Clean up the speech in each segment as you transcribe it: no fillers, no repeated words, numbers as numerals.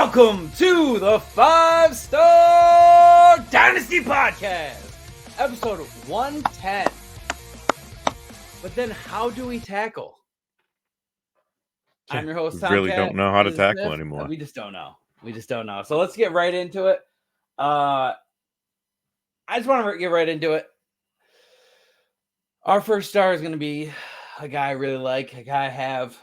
Welcome to the 5-Star Dynasty Podcast, episode 110. But then how do we tackle? I'm your host, Tomcat. Really don't know how to tackle anymore. We just don't know. So let's get right into it. I just want to get right into it. Our first star is going to be a guy I really like, a guy I have.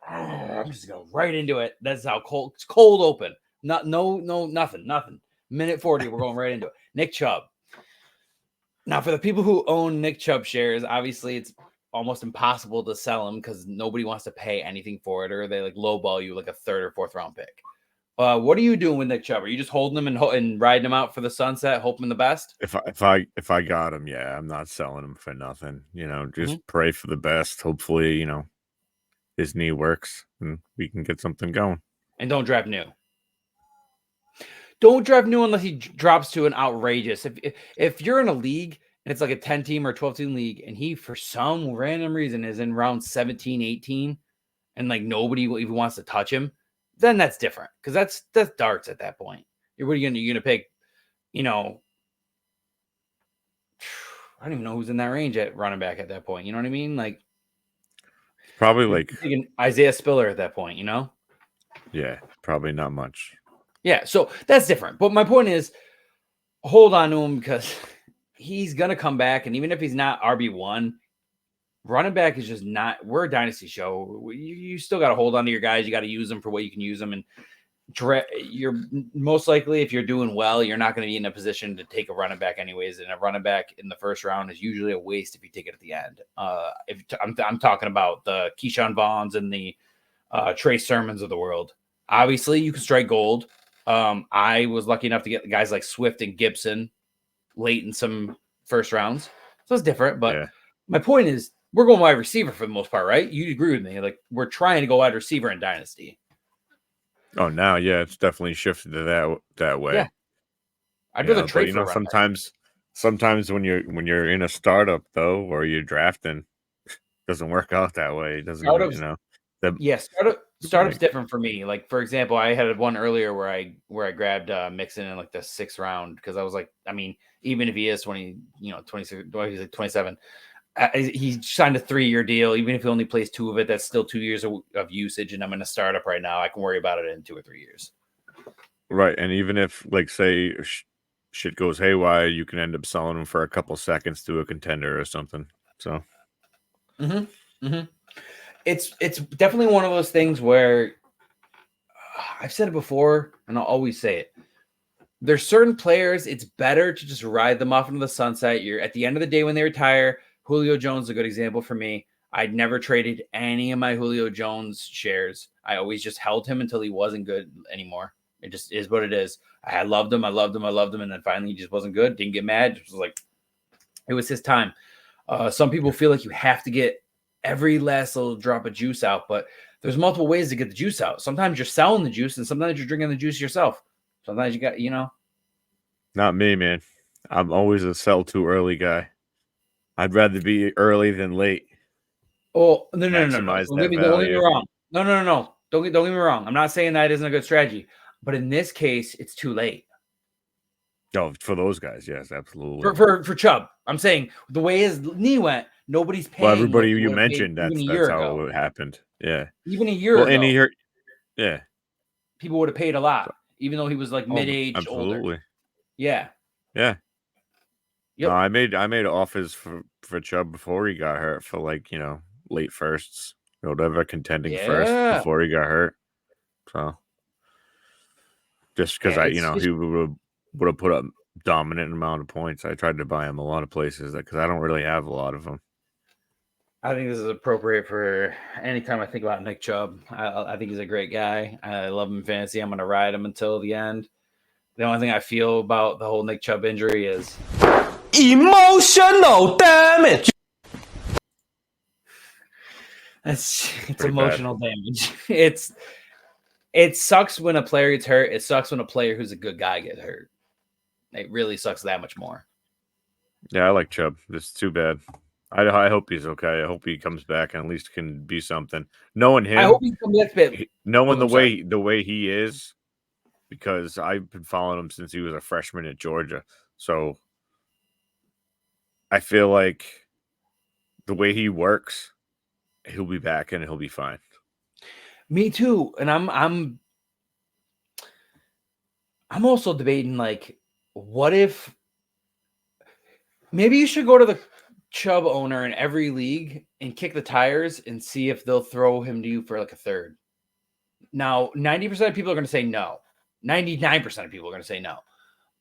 I'm just going right into it. That's how cold. It's cold open. Nothing. Minute 40. We're going right into it. Nick Chubb. Now, for the people who own Nick Chubb shares, obviously it's almost impossible to sell them because nobody wants to pay anything for it, or they like lowball you like a third or fourth round pick. What are you doing with Nick Chubb? Are you just holding him and riding him out for the sunset, hoping the best? If I got him, yeah, I'm not selling him for nothing. Just pray for the best. Hopefully, his knee works and we can get something going. And don't draft new. Don't draft new unless he drops to an outrageous. If you're in a league and it's like a 10-team or 12-team league and he, for some random reason, is in round 17, 18, and like nobody even wants to touch him, then that's different because that's darts at that point. You're gonna pick, I don't even know who's in that range at running back at that point. You know what I mean? Like probably like Isaiah Spiller at that point. Yeah, probably not much. Yeah, so that's different. But my point is, hold on to him because he's gonna come back, and even if he's not RB1. Running back is just not. We're a dynasty show. You still got to hold on to your guys. You got to use them for what you can use them. And you're most likely, if you're doing well, you're not going to be in a position to take a running back anyways. And a running back in the first round is usually a waste if you take it at the end. I'm talking about the Keyshawn Vaughns and the Trey Sermons of the world. Obviously, you can strike gold. I was lucky enough to get guys like Swift and Gibson late in some first rounds, so it's different. But my point is, we're going wide receiver for the most part, right? You agree with me? Like we're trying to go wide receiver in Dynasty. Oh, now, yeah, it's definitely shifted to that way. Yeah, I'd rather trade for sometimes when you're in a startup though, or you're drafting, it doesn't work out that way. It doesn't, startup's different for me. Like for example, I had one earlier where I grabbed Mixon in like the 6th round because I was like, I mean, even if he is 26, he's like 27. He signed a 3-year deal. Even if he only plays 2 of it, that's still 2 years of usage. And I'm in a startup right now. I can worry about it in 2 or 3 years. Right. And even if, like, say shit goes haywire, you can end up selling him for a couple seconds to a contender or something. So, It's definitely one of those things where I've said it before, and I'll always say it. There's certain players, it's better to just ride them off into the sunset. You're at the end of the day when they retire. Julio Jones is a good example for me. I'd never traded any of my Julio Jones shares. I always just held him until he wasn't good anymore. It just is what it is. I loved him. And then finally he just wasn't good. Didn't get mad. It was like, it was his time. Some people feel like you have to get every last little drop of juice out, but there's multiple ways to get the juice out. Sometimes you're selling the juice and sometimes you're drinking the juice yourself. Sometimes you got, Not me, man. I'm always a sell too early guy. I'd rather be early than late. Oh, no. Don't get me wrong. No. Don't get me wrong. I'm not saying that isn't a good strategy, but in this case, it's too late. Oh, for those guys, yes, absolutely. For Chubb, I'm saying the way his knee went, nobody's paying. Well, everybody you mentioned, that's how it happened. Yeah. Even a year ago. And he hurt. Yeah. People would have paid a lot, even though he was like mid-age, absolutely. Older. Yeah. Yeah. Yep. No, I made offers for Chubb before he got hurt for late firsts, whatever, contending first before he got hurt. So just because he would have put up dominant amount of points, I tried to buy him a lot of places because I don't really have a lot of them. I think this is appropriate for anytime I think about Nick Chubb. I think he's a great guy. I love him in fantasy. I'm going to ride him until the end. The only thing I feel about the whole Nick Chubb injury is emotional damage. It's emotional damage. It sucks when a player gets hurt. It sucks when a player who's a good guy gets hurt. It really sucks that much more. Yeah, I like Chubb. It's too bad. I hope he's okay. I hope he comes back and at least can be something. Knowing I hope him, he comes next bit. knowing I'm sorry. the way he is, because I've been following him since he was a freshman at Georgia. So I feel like the way he works, he'll be back and he'll be fine. Me too. And I'm also debating, like, what if maybe you should go to the Chubb owner in every league and kick the tires and see if they'll throw him to you for like a third. Now, 90% of people are going to say no. 99% of people are going to say no.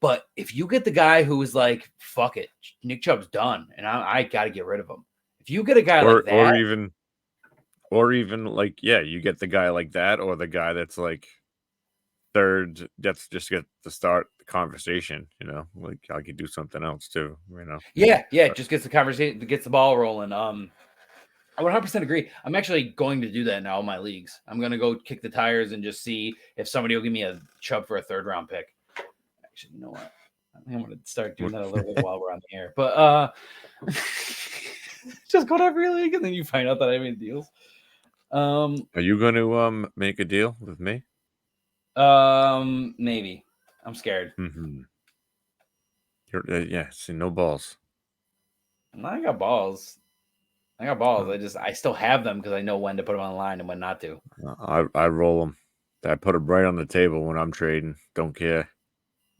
But if you get the guy who is like, fuck it, Nick Chubb's done, and I got to get rid of him. If you get a guy like that, or even like, yeah, you get the guy like that, or the guy that's like third, that's just get to start the conversation, like I could do something else too, yeah, it just gets the conversation, gets the ball rolling. I 100% agree. I'm actually going to do that in all my leagues. I'm going to go kick the tires and just see if somebody will give me a Chubb for a third round pick. Actually, you know what? I think I'm going to start doing that a little bit while we're on the air. But just go to every league and then you find out that I made deals. Are you going to make a deal with me? Maybe. I'm scared. Mm-hmm. See, no balls. I got balls. I still have them because I know when to put them online and when not to. I roll them. I put them right on the table when I'm trading. Don't care.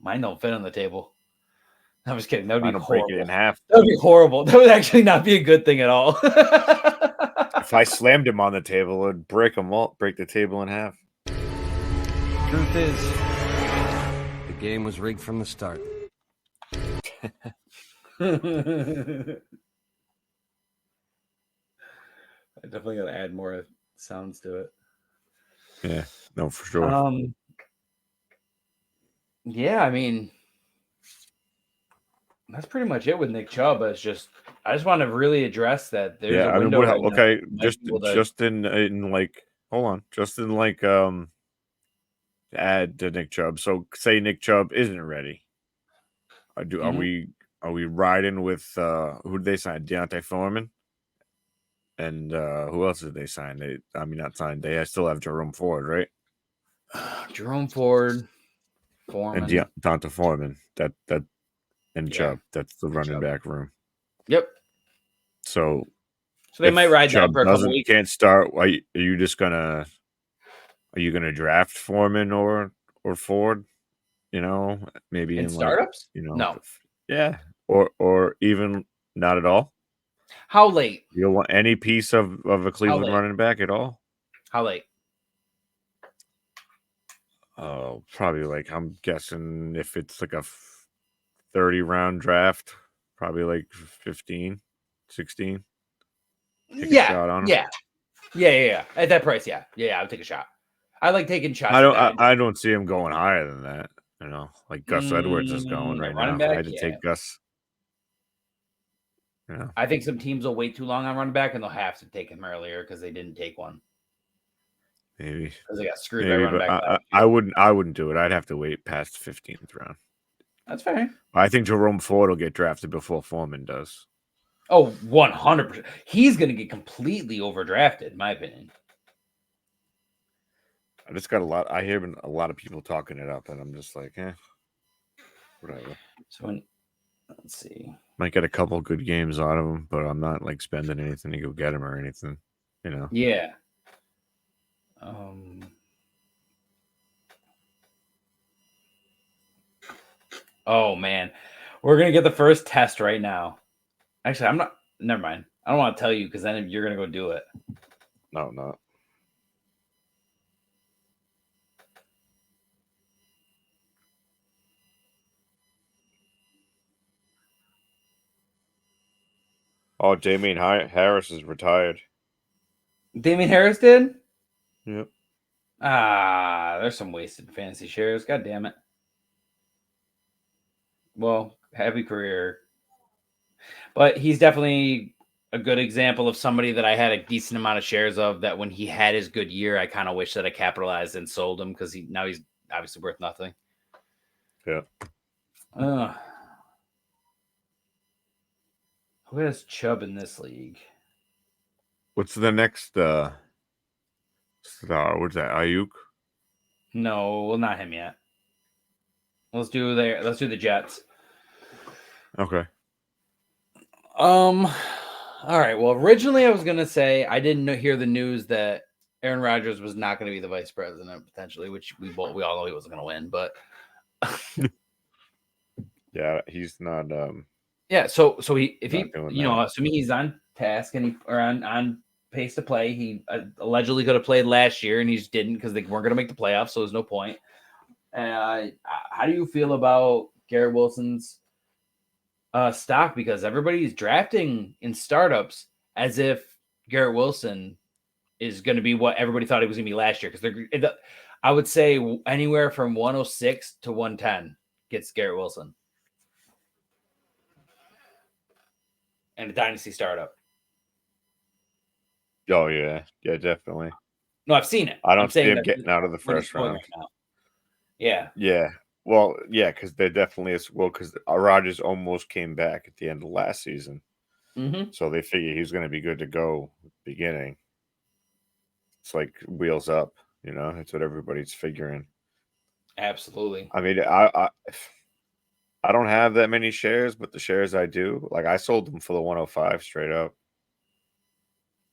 Mine don't fit on the table. I'm just kidding. That would be horrible. Break it in half. That would be horrible. That would actually not be a good thing at all. If I slammed him on the table, it'd break the table in half. Truth is, the game was rigged from the start. I definitely got to add more sounds to it. Yeah, no, for sure. Yeah, I mean, that's pretty much it with Nick Chubb. I just want to really address that there's a window. Okay, just in like, hold on, just in like add to Nick Chubb. So say Nick Chubb isn't ready. Are we riding with who did they sign? Deontay Foreman. And who else did they sign? Not signed. They still have Jerome Ford, right? Jerome Ford, Foreman, and Deontay Foreman. Chubb. That's the running back room. Yep. So they might ride Chubb that for a couple weeks. Can't start. Are you gonna draft Foreman or Ford? Maybe in startups. Like, no. Yeah. Or even not at all. How late? You don't want any piece of a Cleveland running back at all? How late? Oh, probably like, I'm guessing if it's like a 30-round draft, probably like 15, 16. Take a shot on him. Yeah. At that price, yeah, I would take a shot. I like taking shots. I don't see him going higher than that. Like Gus Edwards is going right now. Back, I had to take Gus. Yeah. I think some teams will wait too long on running back, and they'll have to take him earlier because they didn't take one. Maybe because they got screwed by running back. I wouldn't do it. I'd have to wait past the 15th round. That's fair. I think Jerome Ford will get drafted before Foreman does. Oh, 100%. He's going to get completely overdrafted, in my opinion. I just got I hear a lot of people talking it up, and I'm just like, whatever. So let's see. Might get a couple good games out of him, but I'm not like spending anything to go get him or anything, Yeah. Oh man, we're gonna get the first test right now. Actually, I'm not. Never mind. I don't want to tell you because then you're gonna go do it. No, not. Oh, Damian Harris is retired. Damian Harris did? Yep. There's some wasted fantasy shares. God damn it. Well, happy career. But he's definitely a good example of somebody that I had a decent amount of shares of, that when he had his good year, I kind of wish that I capitalized and sold him because now he's obviously worth nothing. Yeah. Who has Chubb in this league? What's the next star? What's that? Ayuk? No, well, not him yet. Let's do the Jets. Okay. All right. Well, originally I was gonna say I didn't hear the news that Aaron Rodgers was not going to be the vice president potentially, which we all know he wasn't going to win. But yeah, he's not. Yeah, so assuming he's on task and on pace to play, he allegedly could have played last year and he just didn't because they weren't going to make the playoffs, so there's no point. How do you feel about Garrett Wilson's stock? Because everybody's drafting in startups as if Garrett Wilson is going to be what everybody thought he was going to be last year. Because I would say anywhere from 106 to 110 gets Garrett Wilson. And a dynasty startup. Oh yeah, definitely. No, I've seen it. I don't see him getting out of the first round. Right, yeah. Well, yeah, because there definitely is. Well, because Rodgers almost came back at the end of last season, so they figure he was going to be good to go at the beginning. It's like wheels up, That's what everybody's figuring. Absolutely. I mean, I don't have that many shares, but the shares I do, like I sold them for the 105 straight up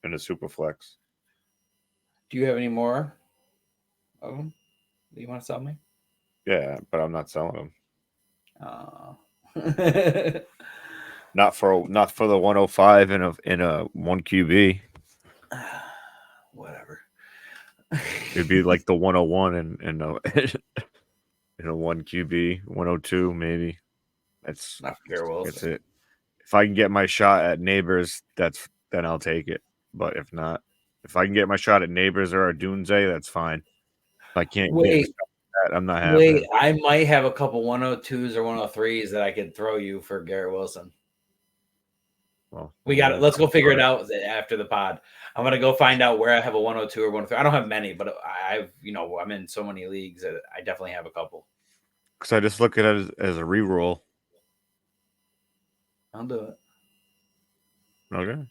in the super flex. Do you have any more of them that you want to sell me? Yeah, but I'm not selling them. Not for the 105 in a 1 QB. Whatever. It'd be like the 101 in a 1 QB, 102 maybe. That's not fair. That's it. If I can get my shot at Neighbors, then I'll take it. But if not, if I can get my shot at Neighbors or a Dunze, that's fine. If I can't get that, I'm not having it. I might have a couple 102s or 103s that I could throw you for Garrett Wilson. Well, we got it. Let's go figure it out after the pod. I'm gonna go find out where I have a 102 or 103. I don't have many, but I'm in so many leagues that I definitely have a couple. Because I just look at it as a reroll. I'll do it. Okay.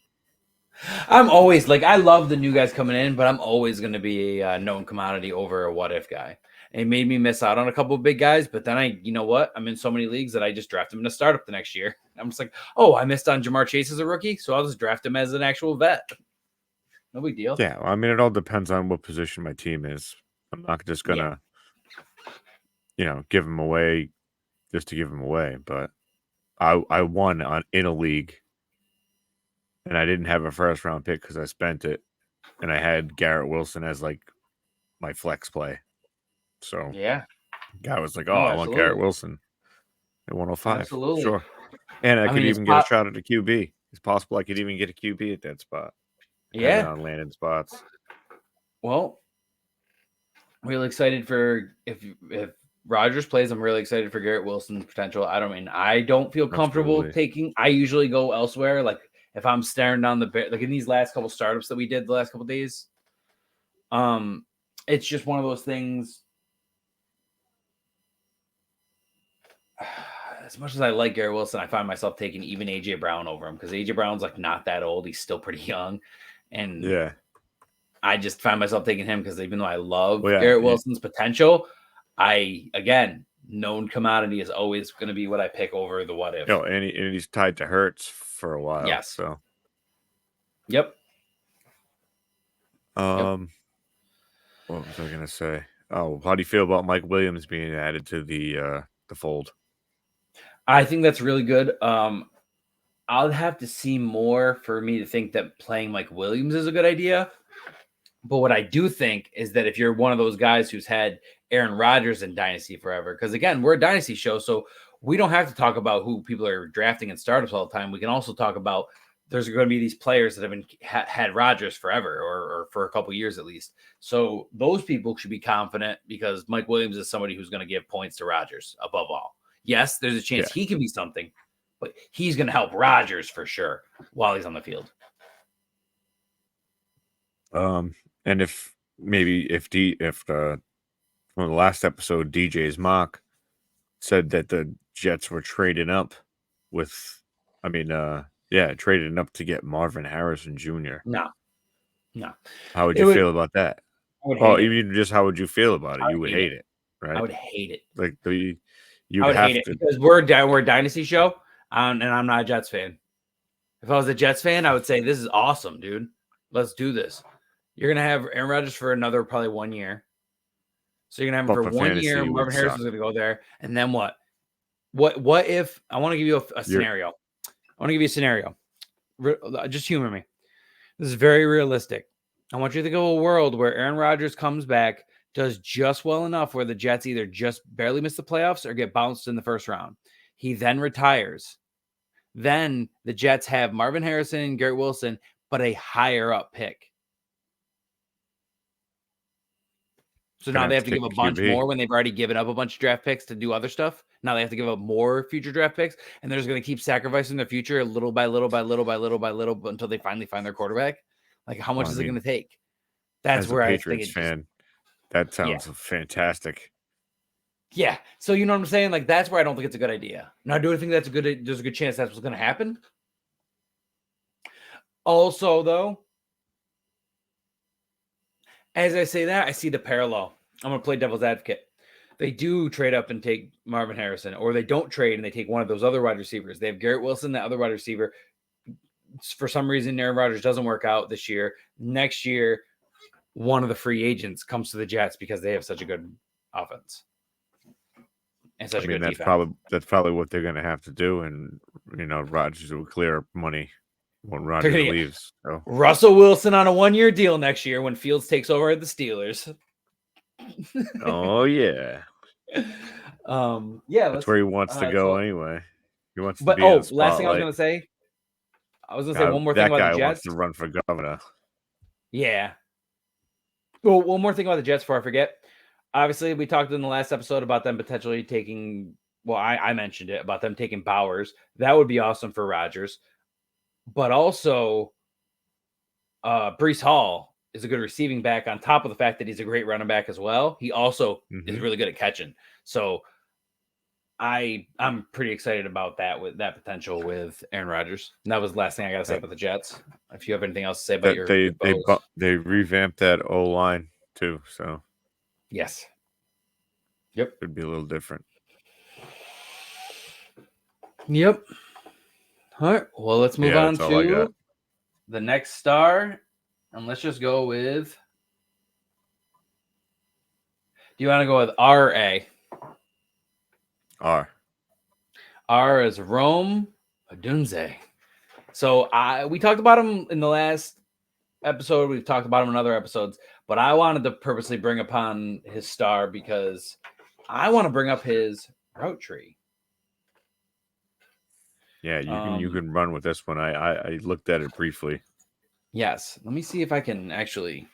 I'm always I love the new guys coming in, but I'm always going to be a known commodity over a what if guy. And it made me miss out on a couple of big guys, but then I'm in so many leagues that I just draft him in a startup the next year. I'm just like, oh, I missed on Jamar Chase as a rookie, so I'll just draft him as an actual vet. No big deal. Yeah, well, I mean, it all depends on what position my team is. I'm not just gonna, give him away just to give him away. But I won in a league. And I didn't have a first round pick because I spent it, and I had Garrett Wilson as my flex play. So yeah, guy was like, "Oh, I want Garrett Wilson at 105." Absolutely, sure. And I could even get a shot at a QB. It's possible I could even get a QB at that spot. Yeah, on landing spots. Well, really excited for if Rodgers plays. I'm really excited for Garrett Wilson's potential. I don't feel comfortable taking. I usually go elsewhere, if I'm staring down the bear, in these last couple startups that we did the last couple days, it's just one of those things. As much as I like Garrett Wilson, I find myself taking even AJ Brown over him because AJ Brown's not that old. He's still pretty young. And yeah, I just find myself taking him because even though I love Garrett Wilson's potential, known commodity is always going to be what I pick over the what if. And he's tied to Hurts for a while. Yes. So. Yep. What was I gonna say? Oh, how do you feel about Mike Williams being added to the fold? I think that's really good. I'll have to see more for me to think that playing Mike Williams is a good idea. But what I do think is that if you're one of those guys who's had Aaron Rodgers in Dynasty forever, because again, we're a Dynasty show, so we don't have to talk about who people are drafting in startups all the time. We can also talk about there's going to be these players that have had Rodgers forever or for a couple years at least. So those people should be confident because Mike Williams is somebody who's going to give points to Rodgers above all. Yes, there's a chance he can be something, but he's going to help Rodgers for sure while he's on the field. And if from the last episode, DJ's mock said that the Jets were trading up with, Yeah, traded up to get Marvin Harrison Jr. No. How would you feel about that? I would Well, hate it. even just how would you feel about it? I You would would hate hate it, I right? would hate it. Like I you'd would hate have it to. because we're a Dynasty show, and I'm not a Jets fan. If I was a Jets fan, I would say this is awesome, dude. Let's do this. You're gonna have Aaron Rodgers for another probably 1 year. So you're gonna have him But for for 1 fantasy, year. it would Marvin Harrison's suck. gonna go there, and then what? What if I want to give you a scenario? I want to give you a scenario. Just humor me. This is very realistic. I want you to think of a world where Aaron Rodgers comes back, does just well enough where the Jets either just barely miss the playoffs or get bounced in the first round. He then retires. Then the Jets have Marvin Harrison and Garrett Wilson, but a higher up pick. So now they have to give a bunch more when they've already given up a bunch of draft picks to do other stuff. Now they have to give up more future draft picks, and they're just going to keep sacrificing their future little by little until they finally find their quarterback. Like, how much is it going to take? That's where I think it's fan. That sounds fantastic. Yeah. So you know what I'm saying? Like, that's where I don't think it's a good idea. Now, do I think there's a good chance that's what's going to happen? Also, though, as I say that, I see the parallel. I'm going to play devil's advocate. They do trade up and take Marvin Harrison, or they don't trade and they take one of those other wide receivers. They have Garrett Wilson, the other wide receiver. For some reason, Aaron Rodgers doesn't work out this year. Next year, one of the free agents comes to the Jets because they have such a good offense and such a good defense. That's probably what they're going to have to do, and Rodgers will clear up money when Rodgers leaves. So. Russell Wilson on a 1-year deal next year when Fields takes over at the Steelers. Oh yeah. Yeah, that's where he wants to go anyway. He wants to be in the spotlight. Last thing I was going to say one more thing about the Jets. Wants to run for governor. Yeah. Well, one more thing about the Jets before I forget. Obviously, we talked in the last episode about them potentially taking. Well, I mentioned it about them taking Bowers. That would be awesome for Rodgers. But also, Breece Hall is a good receiving back on top of the fact that he's a great running back as well. He also is really good at catching. So I'm pretty excited about that with that potential with Aaron Rodgers. And that was the last thing I got to say about the Jets. If you have anything else to say about they revamped that O-line too. So yes. Yep. It'd be a little different. Yep. All right. Well, let's move on to the next star. And let's just go with. Do you want to go with R or A? R. R is Rome Odunze. So we talked about him in the last episode. We've talked about him in other episodes. But I wanted to purposely bring upon his star because I want to bring up his route tree. Yeah, you can run with this one. I looked at it briefly. Yes. Let me see if I can actually.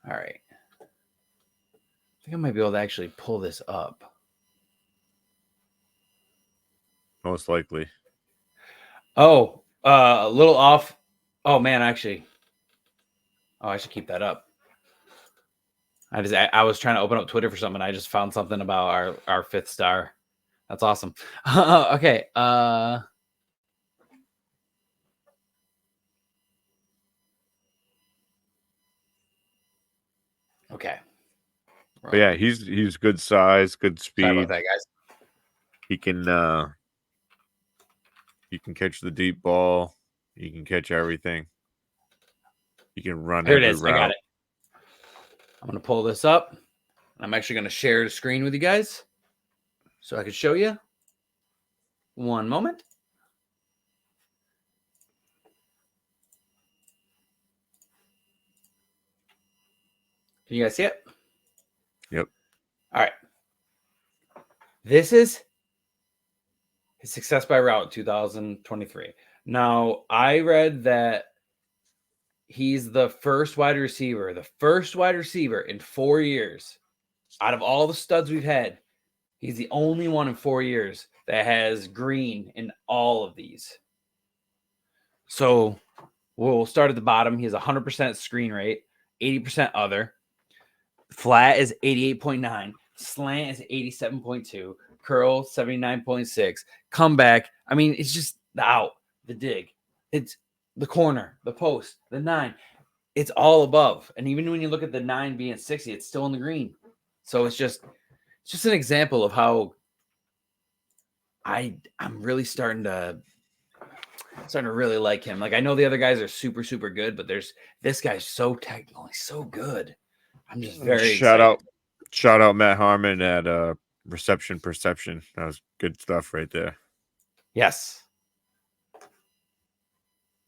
All right. I think I might be able to actually pull this up. Most likely. Oh, a little off. Oh, man, actually. Oh, I should keep that up. I was trying to open up Twitter for something. I just found something about our fifth star. That's awesome. Okay. Okay. But yeah, he's good size, good speed. Sorry about that, guys. He can catch the deep ball. He can catch everything. He can run. Here it is. Route. I got it. I'm going to pull this up. I'm actually going to share the screen with you guys so I can show you. One moment. Can you guys see it? Yep. All right. This is his success by route 2023. Now, I read that he's the first wide receiver in 4 years. Out of all the studs we've had, he's the only one in 4 years that has green in all of these. So we'll start at the bottom. He has 100% screen rate, 80% other. Flat is 88.9. Slant is 87.2. curl 79.6, comeback. I mean, it's just the out, the dig. It's the corner, the post, the 9. It's all above. And even when you look at the 9 being 60, it's still in the green. So it's just an example of how I'm really starting to really like him. Like, I know the other guys are super, super good, but this guy's so technical. He's so good. I'm just very excited. Shout out Matt Harmon at Reception Perception. That was good stuff right there. Yes.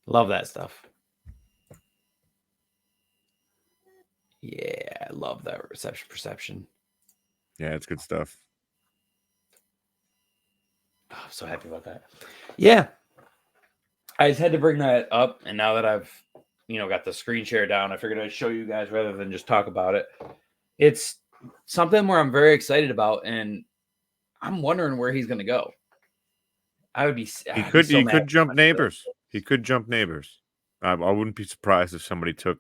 Love that stuff. Yeah, I love that Reception Perception. Yeah, it's good stuff. Oh, I'm so happy about that. Yeah. I just had to bring that up, and now that I've, got the screen share down, I figured I'd show you guys rather than just talk about it. It's something where I'm very excited about, and I'm wondering where he's going to go. He could jump Neighbors. He could jump Neighbors. I wouldn't be surprised if somebody took.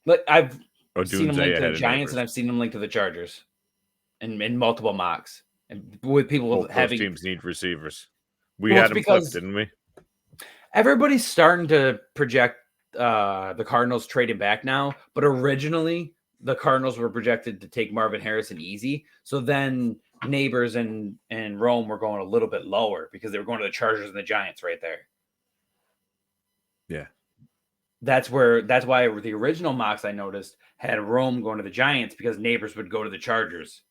But I've Odunze seen him linked to the ahead of Giants, Neighbors. and I've seen him linked to the Chargers, and in multiple mocks, and with people Both having those teams need receivers. We had him flipped, didn't we? Everybody's starting to project the Cardinals trading back now, but originally the Cardinals were projected to take Marvin Harrison easy. So then Neighbors and Rome were going a little bit lower because they were going to the Chargers and the Giants right there. Yeah. That's why the original mocks I noticed had Rome going to the Giants because Neighbors would go to the Chargers.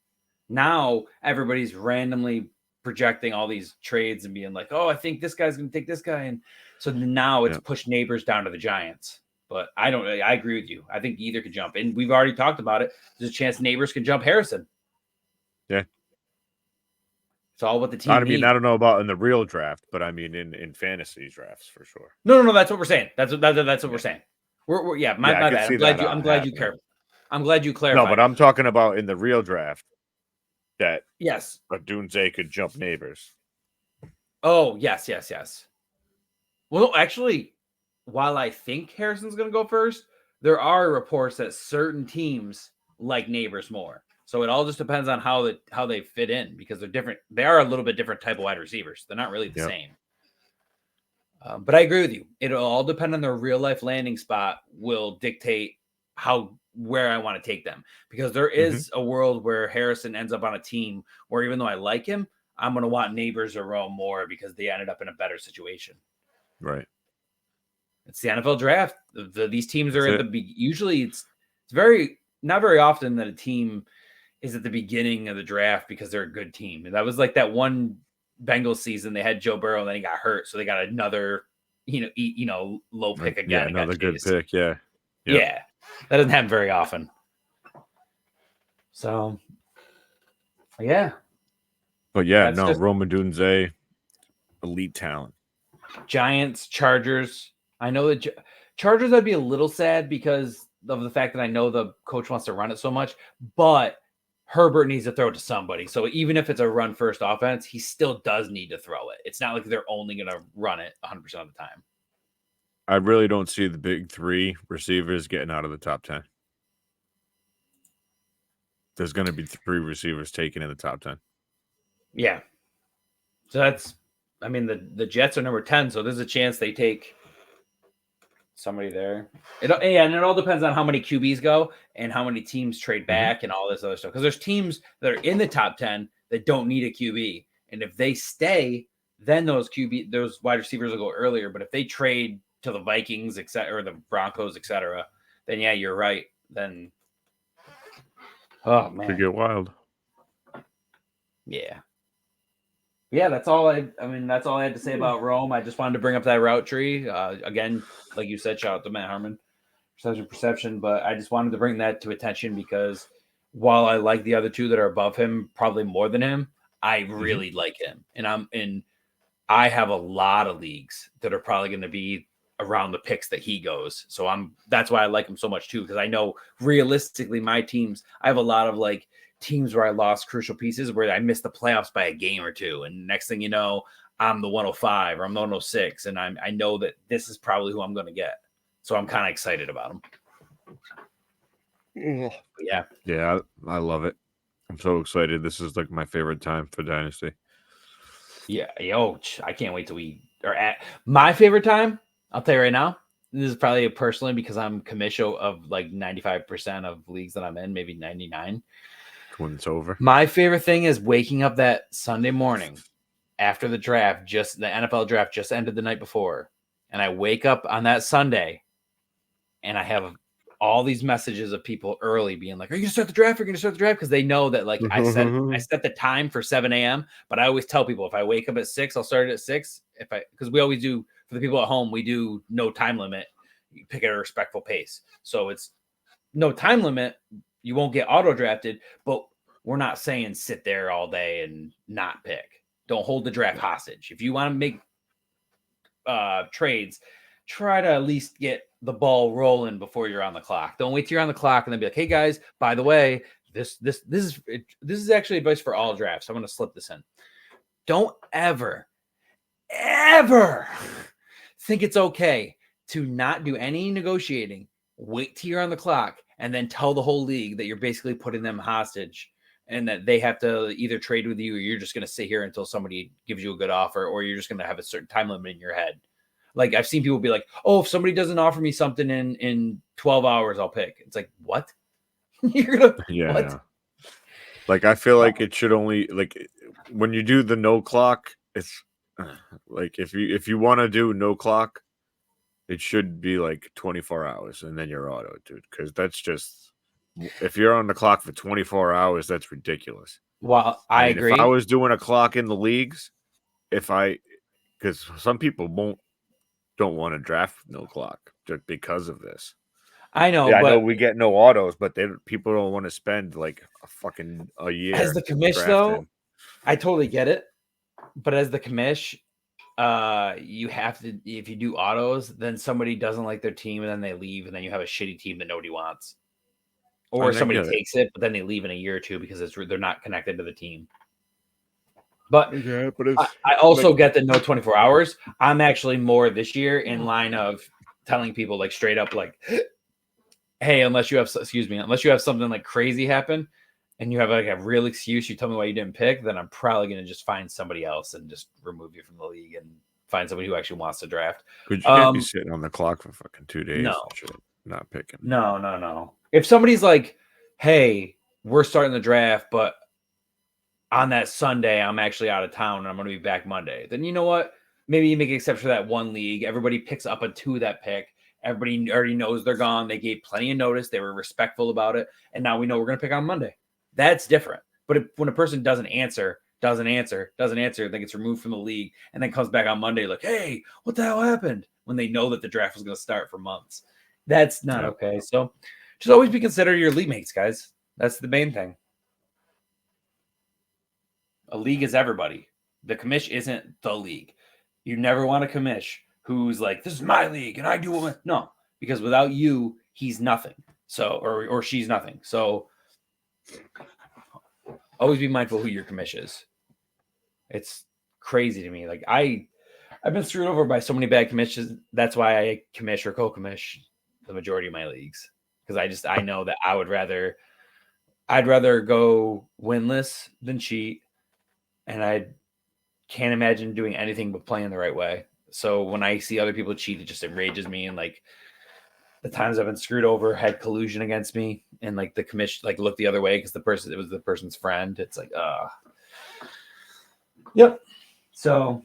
Now everybody's randomly projecting all these trades and being like, oh, I think this guy's going to take this guy. And so now it's pushed Neighbors down to the Giants. But I agree with you. I think either could jump. And we've already talked about it. There's a chance Neighbors can jump Harrison. Yeah. It's all what the team needs. I don't know about in the real draft, but I mean in fantasy drafts for sure. No. That's what we're saying. That's what we're saying. My bad. I'm glad you care. I'm glad you clarified. No, but I'm talking about in the real draft that yes, Odunze could jump Neighbors. Oh, yes. Well, actually, while I think Harrison's going to go first, there are reports that certain teams like Neighbors more. So it all just depends on how they fit in because they're different. They are a little bit different type of wide receivers. They're not really the same. But I agree with you. It'll all depend on their real life landing spot will dictate where I want to take them because there is a world where Harrison ends up on a team where even though I like him, I'm going to want Neighbors or Rome more because they ended up in a better situation. Right. It's the NFL draft. These teams are usually it's very not very often that a team is at the beginning of the draft because they're a good team. And that was like that one Bengals season. They had Joe Burrow and then he got hurt. So they got another, low pick again. Yeah, another good pick. Yeah. Yeah. That doesn't happen very often. So, yeah. But yeah, Rome Odunze, elite talent. Giants, Chargers. I know the Chargers, I'd be a little sad because of the fact that I know the coach wants to run it so much, but Herbert needs to throw it to somebody. So even if it's a run first offense, he still does need to throw it. It's not like they're only going to run it 100% of the time. I really don't see the big three receivers getting out of the top 10. There's going to be 3 receivers taken in the top 10. Yeah. So the Jets are number 10, so there's a chance they take somebody there. And it all depends on how many QBs go and how many teams trade back and all this other stuff. Because there's teams that are in the top 10 that don't need a QB. And if they stay, then those wide receivers will go earlier. But if they trade to the Vikings, or the Broncos, etc., then yeah, you're right. Then, oh man, could get wild. Yeah. Yeah, that's all I had to say about Rome. I just wanted to bring up that route tree. Again, like you said, shout out to Matt Harmon, perception. But I just wanted to bring that to attention because while I like the other two that are above him, probably more than him, I really like him. And I have a lot of leagues that are probably going to be around the picks that he goes. So that's why I like him so much too, because I know realistically my teams, I have a lot of like teams where I lost crucial pieces where I missed the playoffs by a game or two. And next thing you know, I'm the 105 or I'm the 106. And I know that this is probably who I'm going to get. So I'm kind of excited about him. Yeah. Yeah, I love it. I'm so excited. This is like my favorite time for Dynasty. Yeah, I can't wait till we are at my favorite time. I'll tell you right now. This is probably personally because I'm commissioner of like 95% of leagues that I'm in, maybe 99. When it's over. My favorite thing is waking up that Sunday morning after the draft, just the NFL draft just ended the night before. And I wake up on that Sunday and I have all these messages of people early being like, "Are you gonna start the draft? Are you gonna start the draft?" Because they know that like I set the time for 7 a.m. But I always tell people if I wake up at 6, I'll start it at 6. Because we always do for the people at home, we do no time limit. You pick at a respectful pace. So it's no time limit. You won't get auto drafted, but we're not saying sit there all day and not pick. Don't hold the draft hostage. If you want to make trades, try to at least get the ball rolling before you're on the clock. Don't wait till you're on the clock and then be like, "Hey guys, by the way, this is actually advice for all drafts. I'm going to slip this in. Don't ever think it's okay to not do any negotiating. Wait till you're on the clock and then tell the whole league that you're basically putting them hostage and that they have to either trade with you or you're just going to sit here until somebody gives you a good offer or you're just going to have a certain time limit in your head." Like I've seen people be like, "Oh, if somebody doesn't offer me something in 12 hours, I'll pick." It's like, what? You're gonna what? Yeah. Like I feel like it should only like when you do the no clock, it's like if you want to do no clock, it should be like 24 hours and then you're auto, dude. Because that's just if you're on the clock for 24 hours, that's ridiculous. Well, I mean, agree. If I was doing a clock in the leagues, because some people don't want to draft no clock just because of this. I know, yeah, but I know we get no autos, but people don't want to spend like a year. As the commish, though, I totally get it. But as the commish, you have to if you do autos, then somebody doesn't like their team and then they leave, and then you have a shitty team that nobody wants. Or somebody takes it, but then they leave in a year or two because they're not connected to the team. But I also get the no 24 hours. I'm actually more this year in line of telling people like straight up like, "Hey, unless you have something like crazy happen and you have like a real excuse, you tell me why you didn't pick, then I'm probably going to just find somebody else and just remove you from the league and find somebody who actually wants to draft." But you can't be sitting on the clock for fucking 2 days. No, not picking. No. If somebody's like, "Hey, we're starting the draft, but on that Sunday, I'm actually out of town and I'm going to be back Monday," then you know what? Maybe you make an exception for that one league. Everybody picks up to that pick. Everybody already knows they're gone. They gave plenty of notice. They were respectful about it. And now we know we're going to pick on Monday. That's different. But when a person doesn't answer, then gets removed from the league and then comes back on Monday like, "Hey, what the hell happened?" When they know that the draft was going to start for months. That's not okay. So just always be considerate of your league mates, guys. That's the main thing. A league is everybody. The commish isn't the league. You never want a commish who's like, "This is my league and I do what." No, because without you, he's nothing. So, or she's nothing. So always be mindful who your commish is. It's crazy to me. Like I've been screwed over by so many bad commissions. That's why I commish or co-commish the majority of my leagues. Because I know that I'd rather go winless than cheat. And I can't imagine doing anything but playing the right way. So when I see other people cheat, it just enrages me. And like the times I've been screwed over, had collusion against me, and like the commission like looked the other way because it was the person's friend. It's like, yep. So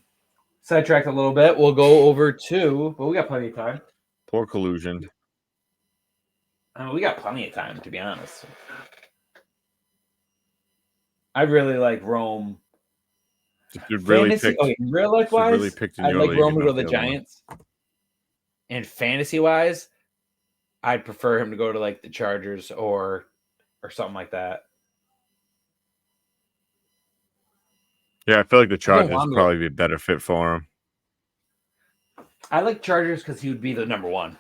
sidetracked a little bit. We'll go over to, but we got plenty of time. Poor collusion. We got plenty of time, to be honest. I really like Rome. Fantasy, in real life wise, I like Rome to go to the Giants. And fantasy wise, I'd prefer him to go to like the Chargers or something like that. Yeah, I feel like the Chargers would probably be a better fit for him. I like Chargers because he would be the number one.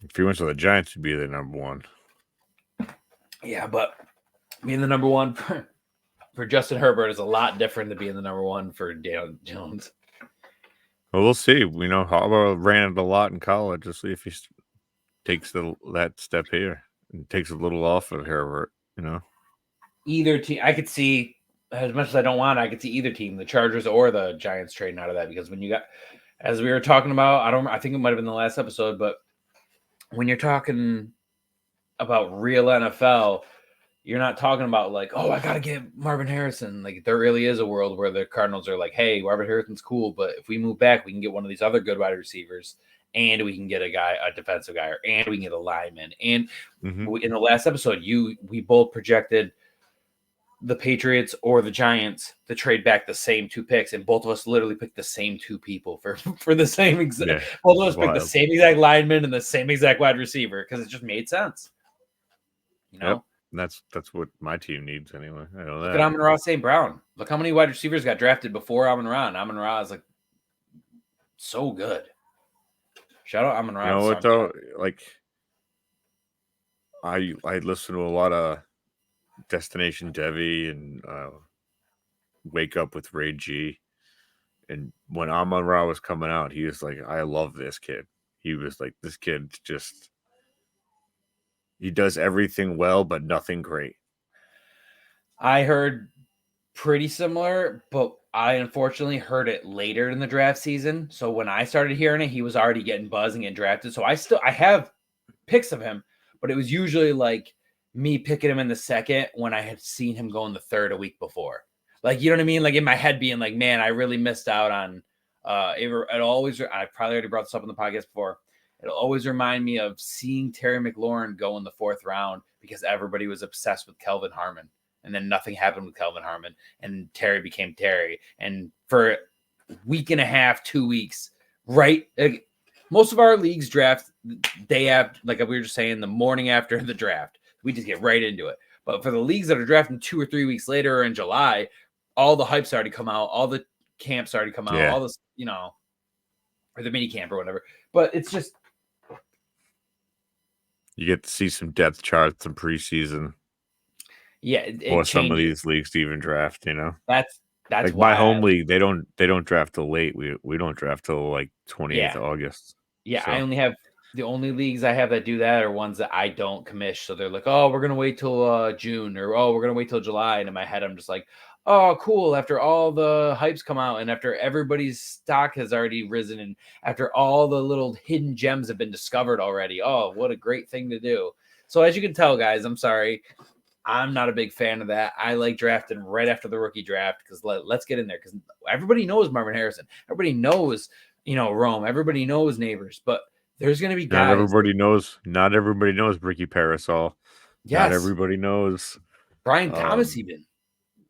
If he went to the Giants, he'd be the number one. Yeah, but being the number one for Justin Herbert is a lot different than being the number one for Daniel Jones. Well, we'll see. We know Harbaugh ran it a lot in college. Let's see if he takes that step here It takes a little off of Herbert, Either team, I could see, as much as I don't want, I could see either team, the Chargers or the Giants, trading out of that, because when you got, as we were talking about, I think it might have been the last episode, but when you're talking about real NFL, you're not talking about like, oh, I got to get Marvin Harrison. Like, there really is a world where the Cardinals are like, hey, Marvin Harrison's cool, but if we move back, we can get one of these other good wide receivers, and we can get a defensive guy, and we can get a lineman. And in the last episode, we both projected the Patriots or the Giants to trade back the same 2 picks, and both of us literally picked the same 2 people for the same exact. Yeah, both of us picked the same exact lineman and the same exact wide receiver because it just made sense. Yep. That's what my team needs anyway. I know Look that. at Amon-Ra St. Brown. Look how many wide receivers got drafted before Amon-Ra. And Amon-Ra is like so good. Shout out Amon-Ra. You know what though? Like I listen to a lot of Destination Devi and Wake Up with Ray G. And when Amon-Ra was coming out, he was like, I love this kid. He was like, this kid just, he does everything well, but nothing great. I heard pretty similar, but I unfortunately heard it later in the draft season. So when I started hearing it, he was already getting buzz and getting drafted. So I have picks of him, but it was usually like me picking him in the second when I had seen him go in the third a week before. Like, you know what I mean? Like in my head being like, man, I really missed out on it always, I probably already brought this up in the podcast before. It'll always remind me of seeing Terry McLaurin go in the 4th round because everybody was obsessed with Kelvin Harmon. And then nothing happened with Kelvin Harmon, and Terry became Terry. And for a week and a half, 2 weeks, right? Like, most of our leagues draft day after, like we were just saying, the morning after the draft. We just get right into it. But for the leagues that are drafting 2 or 3 weeks later or in July, all the hype's already come out, all the camps already come out, all this, or the mini camp or whatever. But it's just, you get to see some depth charts in preseason. Yeah, or some of these leagues to even draft, That's like my home league. They don't draft till late. We don't draft till like 28th of August. Yeah, so. I only have the only leagues I have that do that are ones that I don't commish. So they're like, oh, we're gonna wait till June, or oh, we're gonna wait till July. And in my head, I'm just like, oh, cool. After all the hypes come out, and after everybody's stock has already risen, and after all the little hidden gems have been discovered already, oh, what a great thing to do. So as you can tell, guys, I'm sorry. I'm not a big fan of that. I like drafting right after the rookie draft because let's get in there because everybody knows Marvin Harrison. Everybody knows, Rome. Everybody knows Neighbors. But there's going to be guys. Not everybody knows Ricky Parasol. Yes. Not everybody knows Brian Thomas even.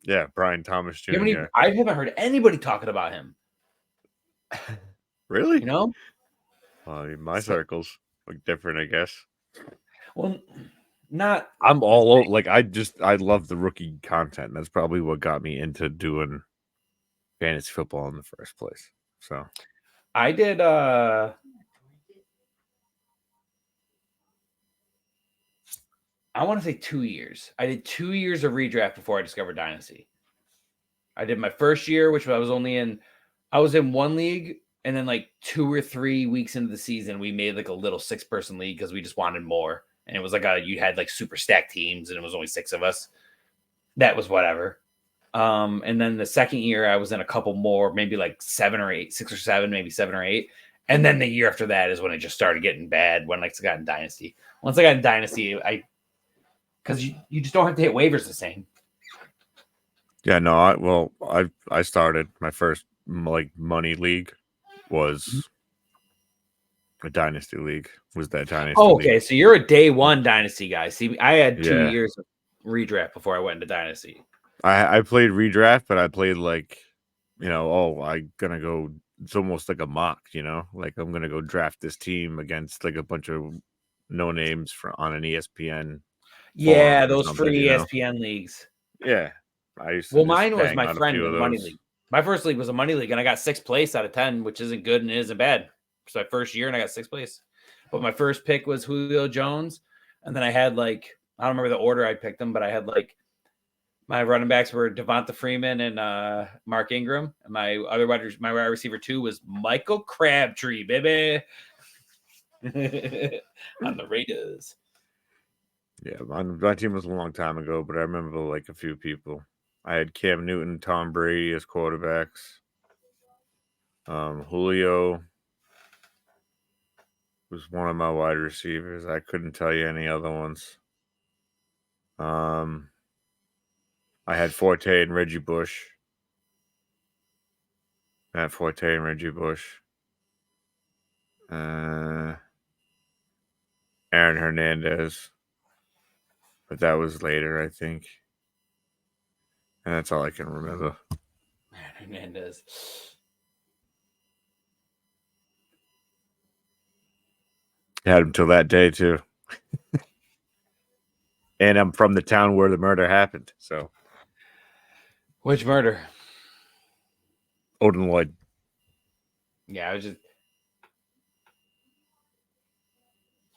Yeah, Brian Thomas Jr. I haven't heard anybody talking about him. Really? My circles look different, I guess. Well, I'm all over. Like I love the rookie content. That's probably what got me into doing fantasy football in the first place. So I did I want to say 2 years. I did 2 years of redraft before I discovered Dynasty. I did my first year, which I was in one league, and then like 2 or 3 weeks into the season, we made like a little 6-person league because we just wanted more. And it was like you had like super stacked teams, and it was only 6 of us. That was whatever. And then the second year, I was in a couple more, maybe like 7 or 8, 6 or 7, maybe 7 or 8. And then the year after that is when it just started getting bad. When I got in Dynasty. Once I got in Dynasty, because you just don't have to hit waivers the same. Yeah, no. I started my first like money league was. A Dynasty league was that Dynasty. Oh, okay. League. So you're a day one Dynasty guy. See, I had 2 years of redraft before I went into Dynasty. I played redraft, but I played like, I'm gonna go. It's almost like a mock, like I'm gonna go draft this team against like a bunch of no names on an ESPN. Yeah, those free ESPN leagues. Yeah, mine was my friend in the money league. My first league was a money league, and I got 6th place out of 10, which isn't good and isn't bad. So my first year, and I got 6th place. But my first pick was Julio Jones, and then I had I don't remember the order I picked them, but I had my running backs were Devonta Freeman and Mark Ingram, and my wide receiver 2 was Michael Crabtree, baby, on the Raiders. Yeah, my team was a long time ago, but I remember like a few people. I had Cam Newton, Tom Brady as quarterbacks. Julio was one of my wide receivers. I couldn't tell you any other ones. I had Forte and Reggie Bush. Matt Forte and Reggie Bush. Aaron Hernandez. But that was later, I think. And that's all I can remember. Aaron Hernandez. Had him till that day, too. And I'm from the town where the murder happened, so. Which murder? Odin Lloyd. Yeah, I was just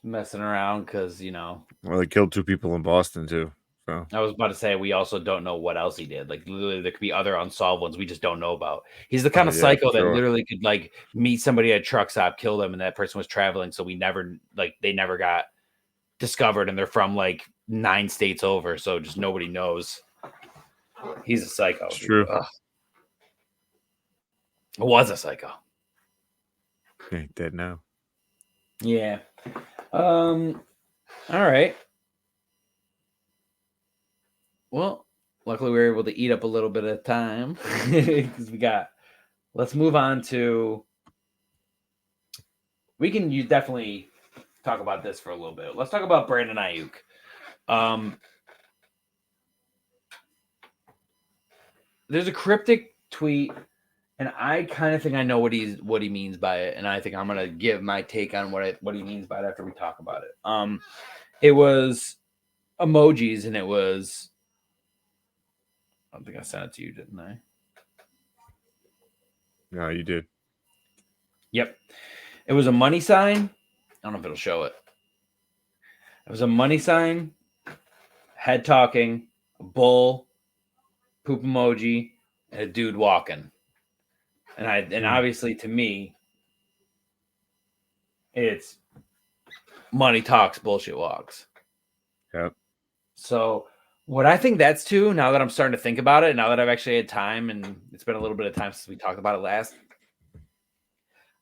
messing around because, Well, they killed 2 people in Boston, too. So I was about to say we also don't know what else he did. Like literally, there could be other unsolved ones we just don't know about. He's the kind of psycho that literally could like meet somebody at a truck stop, kill them, and that person was traveling, so they never got discovered, and they're from like 9 states over, so just nobody knows. He's a psycho. It's true. Was a psycho. He's dead now. Yeah. All right. Well, luckily we were able to eat up a little bit of time because let's move on to, you definitely talk about this for a little bit. Let's talk about Brandon Ayuk. There's a cryptic tweet, and I kind of think I know what he means by it, and I think I'm going to give my take on what he means by it after we talk about it. It was emojis, and it was, I don't think I sent it to you, didn't I? No, you did. Yep. It was a money sign. I don't know if it'll show it. It was a money sign, head talking, a bull, poop emoji, and a dude walking. And obviously to me, it's money talks, bullshit walks. Yep. So what I think that's too, now that I'm starting to think about it, now that I've actually had time, and it's been a little bit of time since we talked about it last,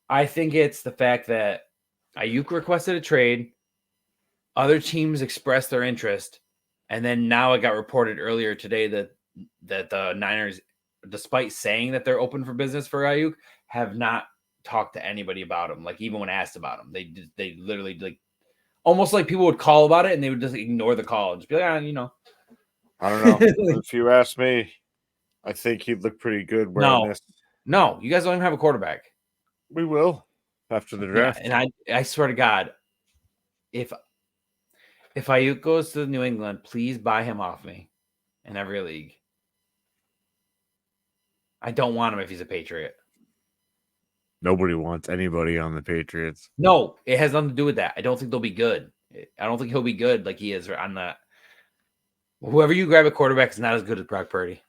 I think it's the fact that Ayuk requested a trade, other teams expressed their interest, and then now it got reported earlier today that the Niners, despite saying that they're open for business for Ayuk, have not talked to anybody about him. Like even when asked about him, they literally like almost like people would call about it and they would just ignore the call and just be like, I don't know. If you ask me, I think he'd look pretty good wearing this. No, you guys don't even have a quarterback. We will after the draft. Yeah, and I swear to God, if Ayuk goes to New England, please buy him off me in every league. I don't want him if he's a Patriot. Nobody wants anybody on the Patriots. No, it has nothing to do with that. I don't think they'll be good. I don't think he'll be good like he is on that. Whoever you grab a quarterback is not as good as Brock Purdy.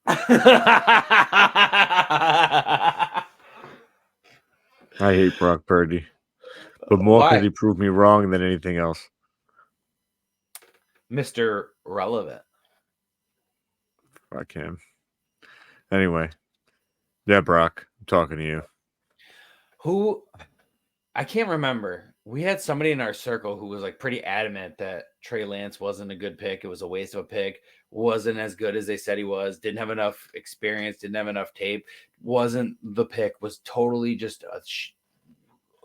I hate Brock Purdy. But more because he proved me wrong than anything else. Mr. Relevant. Fuck him. Anyway. Yeah, Brock, I'm talking to you. Who, I can't remember. We had somebody in our circle who was like pretty adamant that Trey Lance wasn't a good pick. It was a waste of a pick. Wasn't as good as they said he was. Didn't have enough experience. Didn't have enough tape. Wasn't the pick. Was totally just a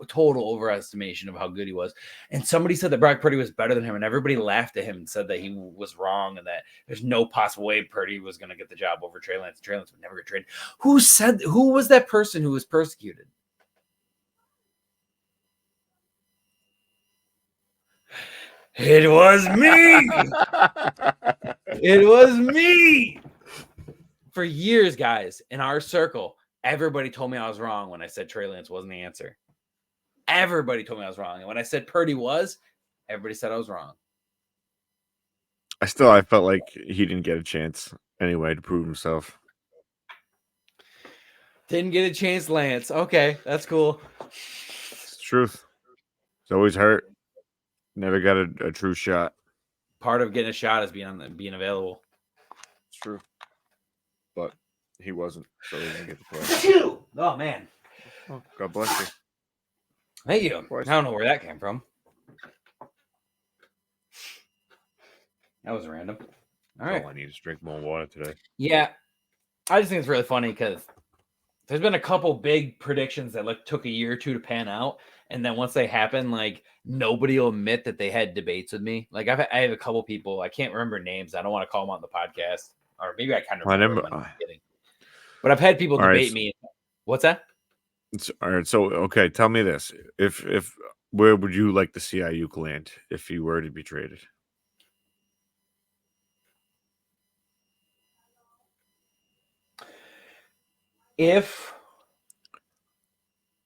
total overestimation of how good he was. And somebody said that Brock Purdy was better than him, and everybody laughed at him and said that he was wrong and that there's no possible way Purdy was going to get the job over Trey Lance. Trey Lance would never get traded. Who was that person who was persecuted? It was me. It was me. For years, guys, in our circle, everybody told me I was wrong when I said Trey Lance wasn't the answer. Everybody told me I was wrong. And when I said Purdy was, everybody said I was wrong. I felt like he didn't get a chance anyway to prove himself. Didn't get a chance, Lance. Okay, that's cool. It's the truth. It's always hurt. Never got a true shot. Part of getting a shot is being available. It's true. But he wasn't, so he didn't get to play. Oh, man. Oh, God bless you. Thank you. I don't know where that came from. That was random. All right. All I need is drink more water today. Yeah. I just think it's really funny because there's been a couple big predictions that took a year or two to pan out. And then once they happen, like nobody will admit that they had debates with me. Like I have a couple people, I can't remember names. I don't want to call them on the podcast, or maybe I kind of remember them. But I've had people debate me. What's that? All right. So, okay. Tell me this. If where would you like to see Ayuk land if he were to be traded? If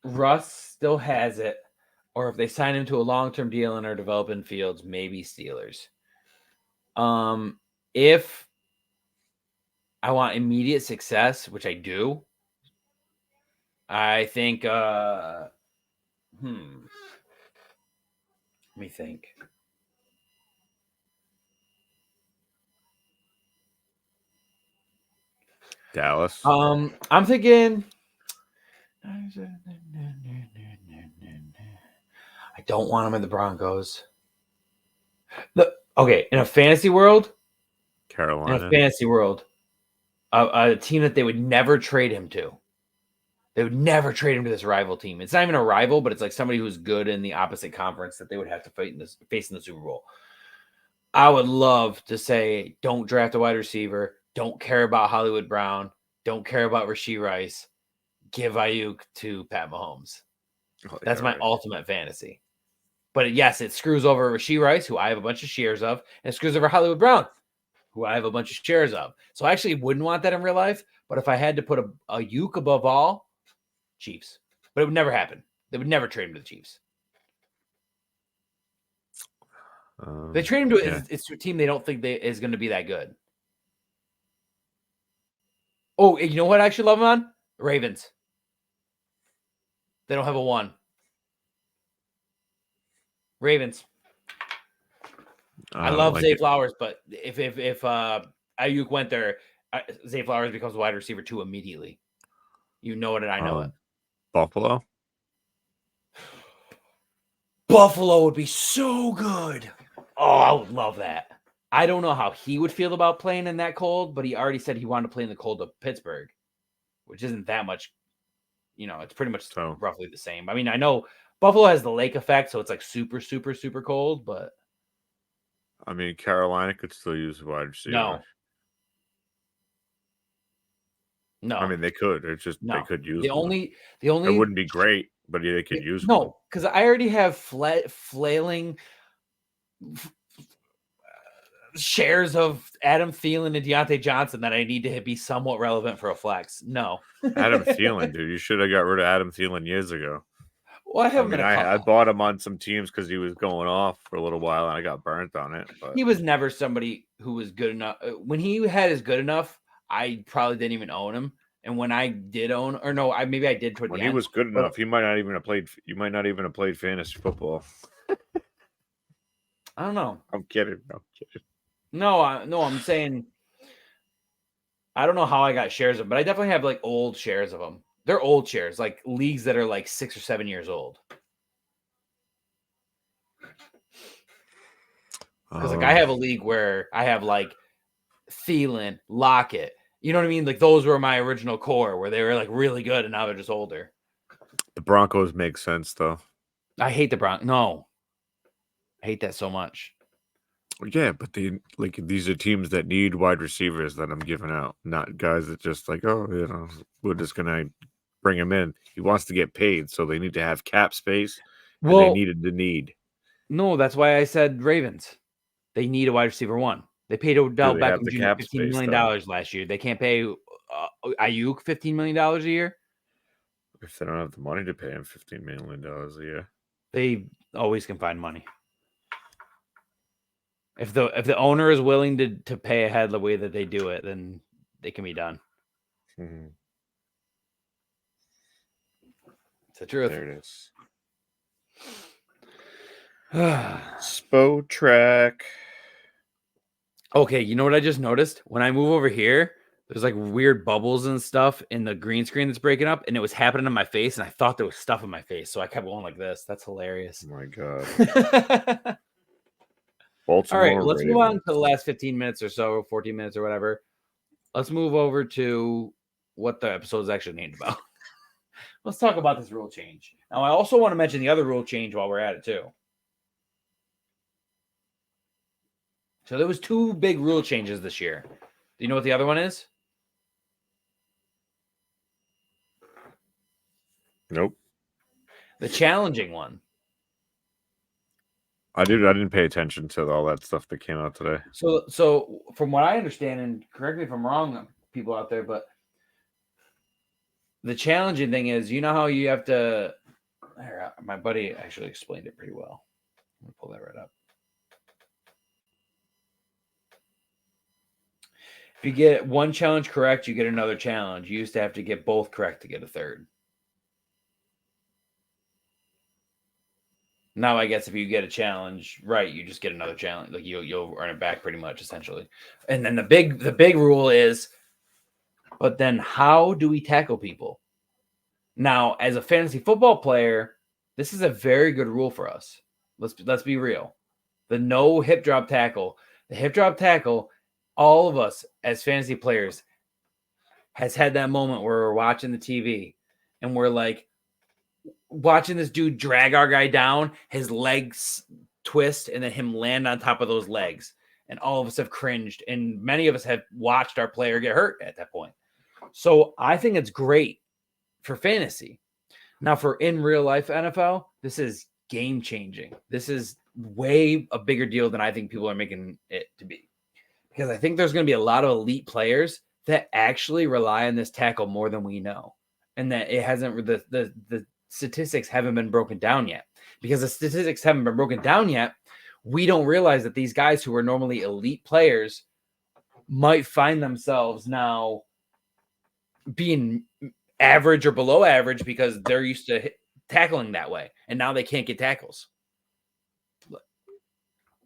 Russ still has it, or if they sign him to a long-term deal and are developing Fields, maybe Steelers. If I want immediate success, which I do, I think let me think. Dallas. I'm thinking I don't want him in the Broncos. Okay, in a fantasy world, Carolina. In a fantasy world, a team that they would never trade him to. They would never trade him to this rival team. It's not even a rival, but it's like somebody who's good in the opposite conference that they would have to face in the Super Bowl. I would love to say, don't draft a wide receiver. Don't care about Hollywood Brown. Don't care about Rashee Rice. Give Ayuk to Pat Mahomes. That's my ultimate fantasy. But yes, it screws over Rashee Rice, who I have a bunch of shares of, and it screws over Hollywood Brown, who I have a bunch of shares of. So I actually wouldn't want that in real life. But if I had to put a Ayuk above all, Chiefs. But it would never happen. They would never trade him to the Chiefs. They trade him to it's to a team they don't think is going to be that good. Oh, you know what I actually love him on? Ravens. They don't have a 1. Ravens. I love Zay Flowers, but if Ayuk went there, Zay Flowers becomes wide receiver 2 immediately. You know it, and I know it. Buffalo. Buffalo would be so good. Oh, I would love that. I don't know how he would feel about playing in that cold, but he already said he wanted to play in the cold of Pittsburgh, which isn't that much. It's pretty much roughly the same. I mean, I know Buffalo has the lake effect, so it's like super, super, super cold, but I mean, Carolina could still use a wide receiver. No. I mean, they could. It's just they could use the only it wouldn't be great, but they could use one. No, because I already have flailing shares of Adam Thielen and Deontay Johnson that I need to be somewhat relevant for a flex. No. Adam Thielen, dude. You should have got rid of Adam Thielen years ago. Well, I bought him on some teams because he was going off for a little while, and I got burnt on it. But he was never somebody who was good enough. When he had his good enough, I probably didn't even own him. And when I did own, or no, maybe I did toward when the he end. was good enough, he might not even have played. You might not even have played fantasy football. I don't know. I'm kidding. No, I'm saying I don't know how I got shares of them, but I definitely have like old shares of them. They're old shares, like leagues that are like 6 or 7 years old. Because like I have a league where I have like Thielen, Lockett. You know what I mean? Like those were my original core where they were like really good and now they're just older. The Broncos make sense though. I hate the Broncos. No. I hate that so much. Yeah, but these are teams that need wide receivers that I'm giving out, not guys that just like, we're just gonna bring him in. He wants to get paid, so they need to have cap space. And they needed the need. No, that's why I said Ravens. They need a wide receiver 1. They paid Odell Beckham Jr. $15 million last year. They can't pay Ayuk $15 million a year. If they don't have the money to pay him $15 million a year, they always can find money. If the owner is willing to pay ahead the way that they do it, then they can be done. Mm-hmm. It's the truth. There it is. Spo track. Okay, you know what I just noticed? When I move over here, there's like weird bubbles and stuff in the green screen that's breaking up, and it was happening on my face, and I thought there was stuff in my face, so I kept going like this. That's hilarious. Oh my god. All right, Baltimore let's move on to Ravens. the last 15 minutes or so, 14 minutes or whatever. Let's move over to what the episode is actually named about. Let's talk about this rule change. Now, I also want to mention the other rule change while we're at it, too. So there was 2 big rule changes this year. Do you know what the other one is? Nope. The challenging one. I didn't pay attention to all that stuff that came out today. So from what I understand, and correct me if I'm wrong, people out there, but the challenging thing is, you know how you have to. My buddy actually explained it pretty well. I'm gonna pull that right up. If you get one challenge correct, you get another challenge. You used to have to get both correct to get a third. Now, I guess if you get a challenge right, you just get another challenge. Like you'll earn it back pretty much, essentially. And then the big rule is, but then how do we tackle people? Now, as a fantasy football player, this is a very good rule for us. Let's be real. The no hip drop tackle. The hip drop tackle, all of us as fantasy players has had that moment where we're watching the TV and we're like, watching this dude drag our guy down, his legs twist, and then him land on top of those legs. And all of us have cringed, and many of us have watched our player get hurt at that point. So I think it's great for fantasy. Now, for in real life NFL, this is game changing. This is way a bigger deal than I think people are making it to be. Because I think there's going to be a lot of elite players that actually rely on this tackle more than we know. And that it hasn't, the statistics haven't been broken down yet. Because the statistics haven't been broken down yet, we don't realize that these guys who are normally elite players might find themselves now being average or below average because they're used to tackling that way. And now they can't get tackles.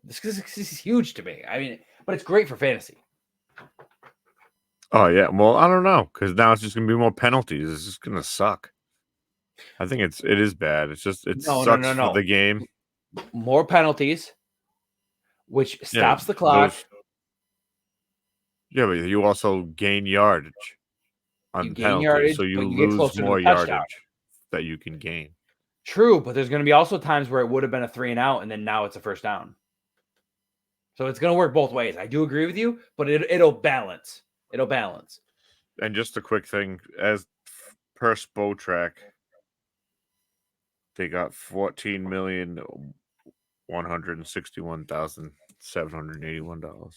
This is huge to me. I mean, but it's great for fantasy. Oh yeah, well I don't know because now it's just gonna be more penalties. It's just gonna suck. I think it is bad. It's just sucks for the game. More penalties, which stops the clock. But you also gain yardage on penalties, yardage, so you lose more yardage that you can gain. True, but there's going to be also times where it would have been a 3 and out, and then now it's a first down. So it's going to work both ways. I do agree with you, but it'll balance. It'll balance. And just a quick thing, as per Spotrac, they got $14,161,781.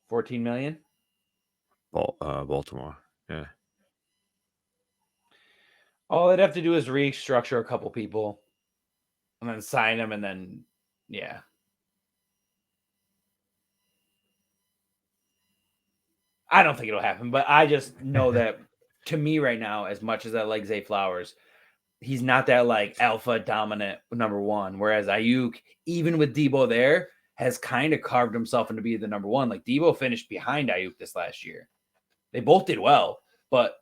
14 million? Baltimore. Yeah. All they'd have to do is restructure a couple people and then sign them, and then yeah. I don't think it'll happen, but I just know that to me right now, as much as I like Zay Flowers, he's not that like alpha dominant number one. Whereas Ayuk, even with Debo there, has kind of carved himself into being the number one. Like Debo finished behind Ayuk this last year. They both did well, but